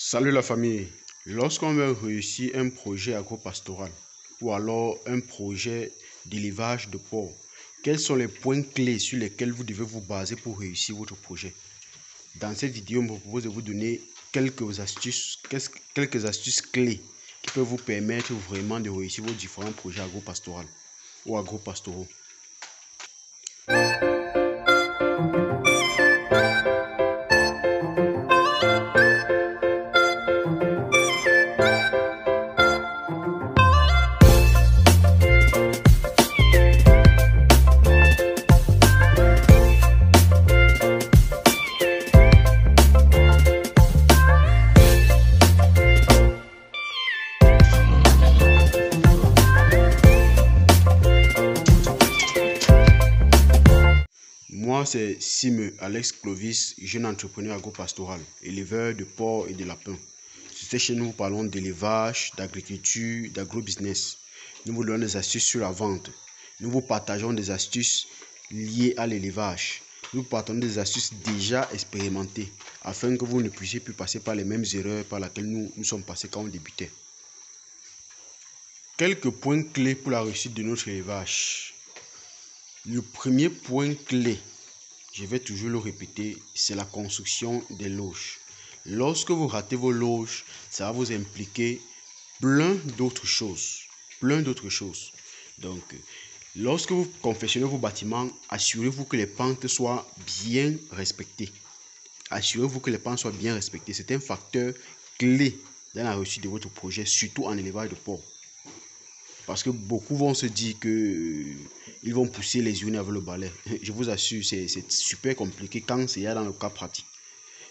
Salut la famille. Lorsqu'on veut réussir un projet agro-pastoral ou alors un projet d'élevage de porc, quels sont les points clés sur lesquels vous devez vous baser pour réussir votre projet? Dans cette vidéo, je me propose de vous donner quelques astuces clés qui peuvent vous permettre vraiment de réussir vos différents projets agro-pastoraux ou agro-pastoraux. Moi, c'est Sime Alex Clovis, jeune entrepreneur agro-pastoral, éleveur de porcs et de lapins. Sur cette chaîne, nous parlons d'élevage, d'agriculture, d'agro-business. Nous vous donnons des astuces sur la vente. Nous vous partageons des astuces liées à l'élevage. Nous partageons des astuces déjà expérimentées afin que vous ne puissiez plus passer par les mêmes erreurs par lesquelles nous sommes passés quand on débutait. Quelques points clés pour la réussite de notre élevage. Le premier point clé, je vais toujours le répéter, c'est la construction des loges. Lorsque vous ratez vos loges, ça va vous impliquer plein d'autres choses. Donc, lorsque vous confectionnez vos bâtiments, assurez-vous que les pentes soient bien respectées. C'est un facteur clé dans la réussite de votre projet, surtout en élevage de porc. Parce que beaucoup vont se dire qu'ils vont pousser les urines avec le balai. Je vous assure, c'est super compliqué quand c'est dans le cas pratique.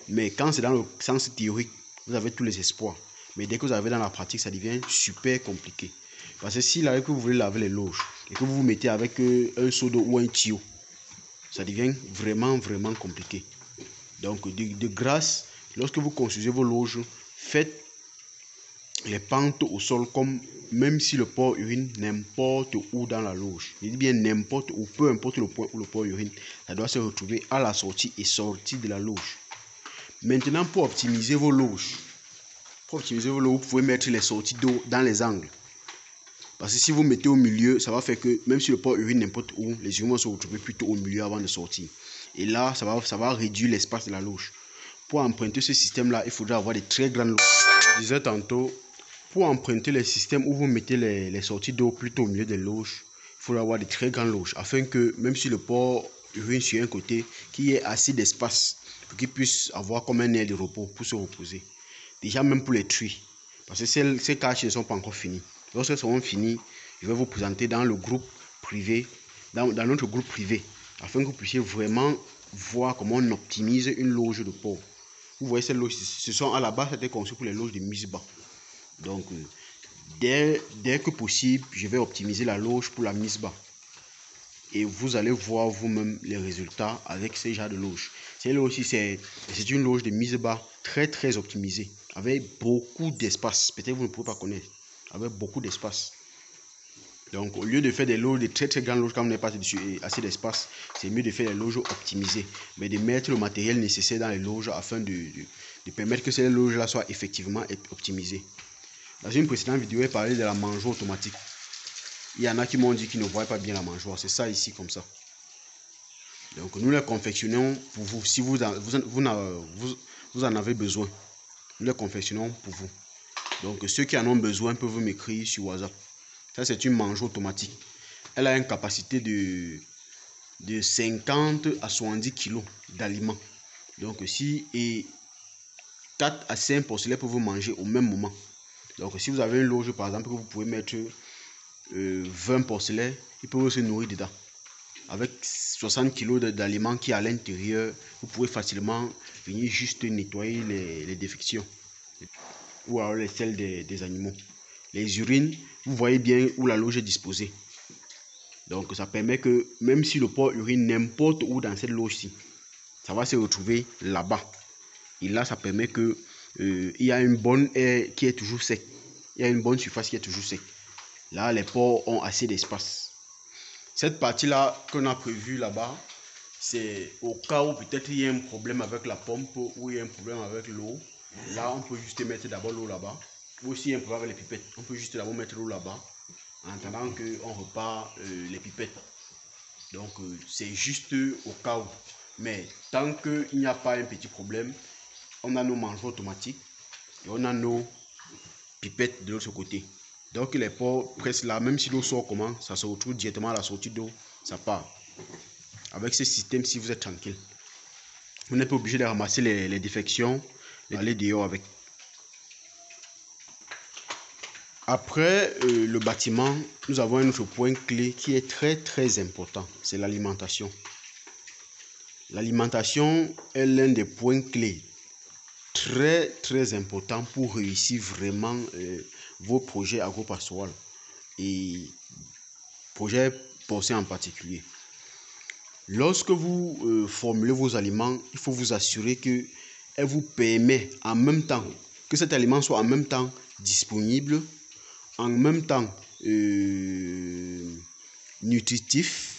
Mais quand c'est dans le sens théorique, vous avez tous les espoirs. Mais dès que vous arrivez dans la pratique, ça devient super compliqué. Parce que s'il arrive que vous voulez laver les loges et que vous vous mettez avec un seau d'eau ou un tuyau, ça devient vraiment compliqué. Donc, de grâce, lorsque vous construisez vos loges, faites les pentes au sol comme même si le porc urine n'importe où dans la loge. Je dis bien n'importe où, peu importe le point où le porc urine, ça doit se retrouver à la sortie et sortie de la loge. Maintenant, pour optimiser vos loges, vous pouvez mettre les sorties d'eau dans les angles. Parce que si vous mettez au milieu, ça va faire que même si le porc urine n'importe où, les urines vont se retrouver plutôt au milieu avant de sortir. Et là, ça va réduire l'espace de la loge. Pour emprunter ce système-là, il faudra avoir des très grandes loges. Je disais tantôt, pour emprunter les systèmes où vous mettez les sorties d'eau plutôt au milieu des loges, il faudra avoir des très grandes loges afin que même si le porc urine sur un côté, qu'il y ait assez d'espace pour qu'il puisse avoir comme un air de repos pour se reposer. Déjà même pour les truies, parce que ces caches ne sont pas encore finies. Lorsqu'elles seront finies, je vais vous présenter dans le groupe privé, dans notre groupe privé, afin que vous puissiez vraiment voir comment on optimise une loge de porc. Vous voyez ces loges, ce sont à la base, c'était conçu pour les loges de mise bas. Donc, dès que possible, je vais optimiser la loge pour la mise bas. Et vous allez voir vous-même les résultats avec ces genres de loges. C'est une loge de mise bas très optimisée, avec beaucoup d'espace. Peut-être vous ne pouvez pas connaître, avec beaucoup d'espace. Donc, au lieu de faire des loges, de très grandes loges, quand vous n'avez pas assez d'espace, c'est mieux de faire des loges optimisées, mais de mettre le matériel nécessaire dans les loges afin de permettre que ces loges-là soient effectivement optimisées. Dans une précédente vidéo, j'ai parlé de la mangeoire automatique. Il y en a qui m'ont dit qu'ils ne voient pas bien la mangeoire. C'est ça ici, comme ça. Donc, nous les confectionnons pour vous. Si vous en avez besoin, nous les confectionnons pour vous. Donc, ceux qui en ont besoin peuvent m'écrire sur WhatsApp. Ça, c'est une mangeoire automatique. Elle a une capacité de 50 à 70 kg d'aliments. Donc, si 4 à 5 porcelets peuvent vous manger au même moment. Donc, si vous avez une loge, par exemple, que vous pouvez mettre 20 porcelets, ils peuvent se nourrir dedans. Avec 60 kg d'aliments qui est à l'intérieur, vous pouvez facilement venir juste nettoyer les défections ou alors les selles des animaux. Les urines, vous voyez bien où la loge est disposée. Donc, ça permet que même si le porc urine n'importe où dans cette loge-ci, ça va se retrouver là-bas. Et là, ça permet que il y a une bonne air qui est toujours sec. Il y a une bonne surface qui est toujours sec. Là, les porcs ont assez d'espace. Cette partie-là qu'on a prévue là-bas, c'est au cas où peut-être il y a un problème avec la pompe ou il y a un problème avec l'eau. Là, on peut juste mettre d'abord l'eau là-bas. Ou aussi un problème avec les pipettes. On peut juste d'abord mettre l'eau là-bas en attendant qu'on repart les pipettes. Donc, c'est juste au cas où. Mais tant qu'il n'y a pas un petit problème, on a nos mangeoires automatiques et on a nos pipettes de l'autre côté. Donc, les ports presque là, même si l'eau sort comment, ça se retrouve directement à la sortie d'eau, ça part. Avec ce système, si vous êtes tranquille, vous n'êtes pas obligé de ramasser les défections, aller dehors avec. Après le bâtiment, nous avons un autre point clé qui est très important, c'est l'alimentation. L'alimentation est l'un des points clés très importants pour réussir vraiment vos projets agro-pastoraux et projets porcins en particulier. Lorsque vous formulez vos aliments, il faut vous assurer qu'elle vous permet en même temps, que cet aliment soit en même temps disponible, en même temps nutritif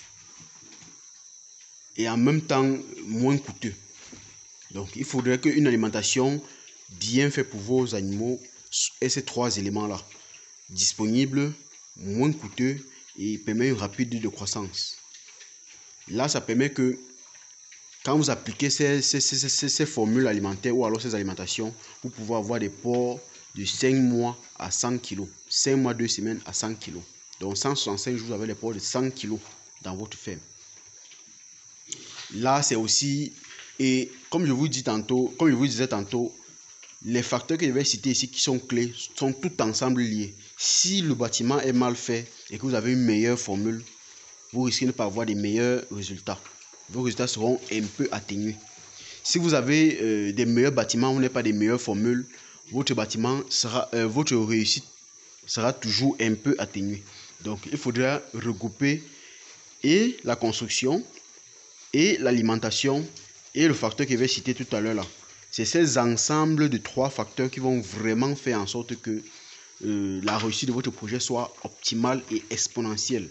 et en même temps moins coûteux. Donc il faudrait qu'une alimentation bien faite pour vos animaux ait ces trois éléments-là. Disponible, moins coûteux et permet une rapide de croissance. Là, ça permet que quand vous appliquez ces formules alimentaires ou alors ces alimentations, vous pouvez avoir des porcs de 5 mois à 100 kg. 5 mois, 2 semaines à 100 kg. Donc 165 jours avec les porcs de 100 kg dans votre ferme. Là, c'est aussi, et comme je vous disais tantôt, les facteurs que je vais citer ici qui sont clés sont tout ensemble liés. Si le bâtiment est mal fait et que vous avez une meilleure formule, vous risquez de ne pas avoir des meilleurs résultats. Vos résultats seront un peu atténués. Si vous avez des meilleurs bâtiments, vous n'avez pas des meilleures formules, votre bâtiment sera, votre réussite sera toujours un peu atténuée. Donc, il faudra regrouper et la construction et l'alimentation et le facteur que je vais citer tout à l'heure là. C'est ces ensembles de trois facteurs qui vont vraiment faire en sorte que la réussite de votre projet soit optimale et exponentielle.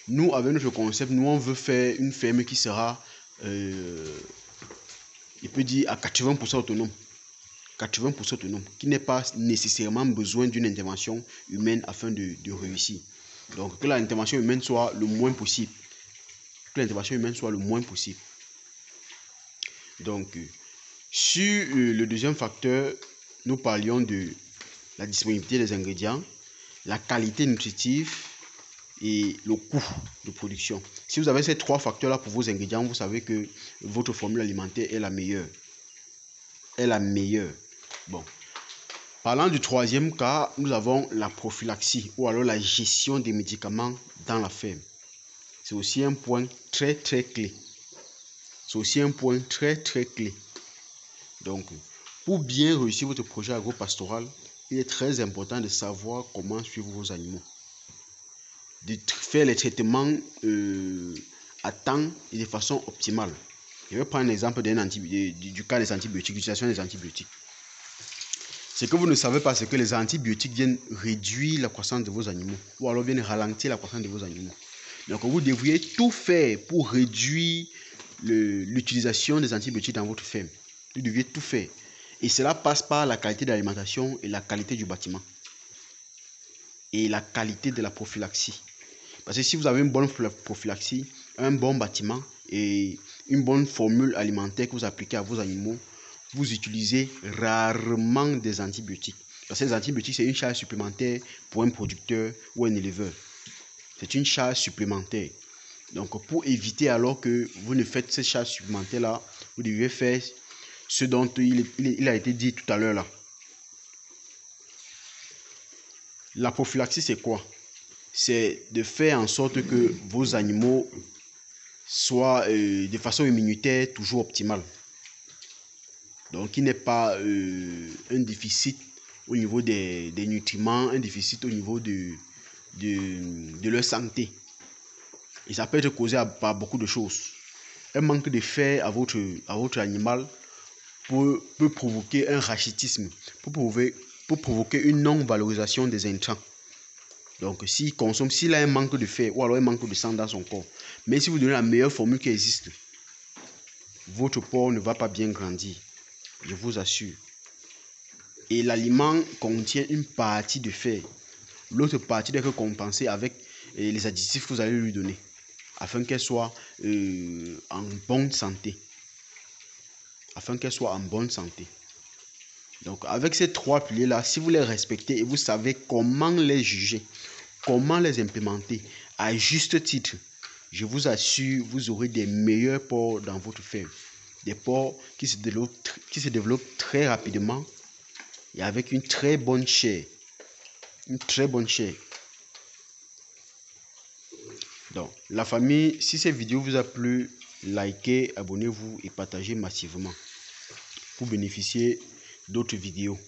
Nous, avec notre concept, nous on veut faire une ferme qui sera, il peut dire à 80% autonome. 80% autonome, qui n'est pas nécessairement besoin d'une intervention humaine afin de réussir. Donc, que l'intervention humaine soit le moins possible. Donc, sur le deuxième facteur, nous parlions de la disponibilité des ingrédients, la qualité nutritive et le coût de production. Si vous avez ces trois facteurs-là pour vos ingrédients, vous savez que votre formule alimentaire est la meilleure. Bon. Parlant du troisième cas, nous avons la prophylaxie ou alors la gestion des médicaments dans la ferme. C'est aussi un point très clé. Donc, pour bien réussir votre projet agro-pastoral, il est très important de savoir comment suivre vos animaux. De faire les traitements à temps et de façon optimale. Je vais prendre l'exemple du cas des antibiotiques, l'utilisation des antibiotiques. Ce que vous ne savez pas, c'est que les antibiotiques viennent réduire la croissance de vos animaux ou alors viennent ralentir la croissance de vos animaux. Donc, vous devriez tout faire pour réduire l'utilisation des antibiotiques dans votre ferme. Vous devriez tout faire. Et cela passe par la qualité de l'alimentation et la qualité du bâtiment. Et la qualité de la prophylaxie. Parce que si vous avez une bonne prophylaxie, un bon bâtiment et une bonne formule alimentaire que vous appliquez à vos animaux, vous utilisez rarement des antibiotiques. Parce que les antibiotiques, c'est une charge supplémentaire pour un producteur ou un éleveur. C'est une charge supplémentaire. Donc, pour éviter alors que vous ne faites cette charge supplémentaire-là, vous devez faire ce dont il a été dit tout à l'heure là. La prophylaxie, c'est quoi? C'est de faire en sorte que vos animaux soient de façon immunitaire toujours optimale. Donc, il n'est pas un déficit au niveau des nutriments, un déficit au niveau de leur santé. Et ça peut être causé par beaucoup de choses. Un manque de fer à votre animal peut provoquer un rachitisme, peut provoquer une non-valorisation des intrants. Donc, s'il a un manque de fer ou alors un manque de sang dans son corps, mais si vous donnez la meilleure formule qui existe, votre porc ne va pas bien grandir. Je vous assure. Et l'aliment contient une partie de fer. L'autre partie doit être compensée avec les additifs que vous allez lui donner, afin qu'elle soit en bonne santé. Donc, avec ces 3 piliers-là, si vous les respectez et vous savez comment les juger, comment les implémenter à juste titre, je vous assure, vous aurez des meilleurs porcs dans votre ferme. Des porcs qui se développent très rapidement et avec une très bonne chair. Donc, la famille, si cette vidéo vous a plu, likez, abonnez-vous et partagez massivement pour bénéficier d'autres vidéos.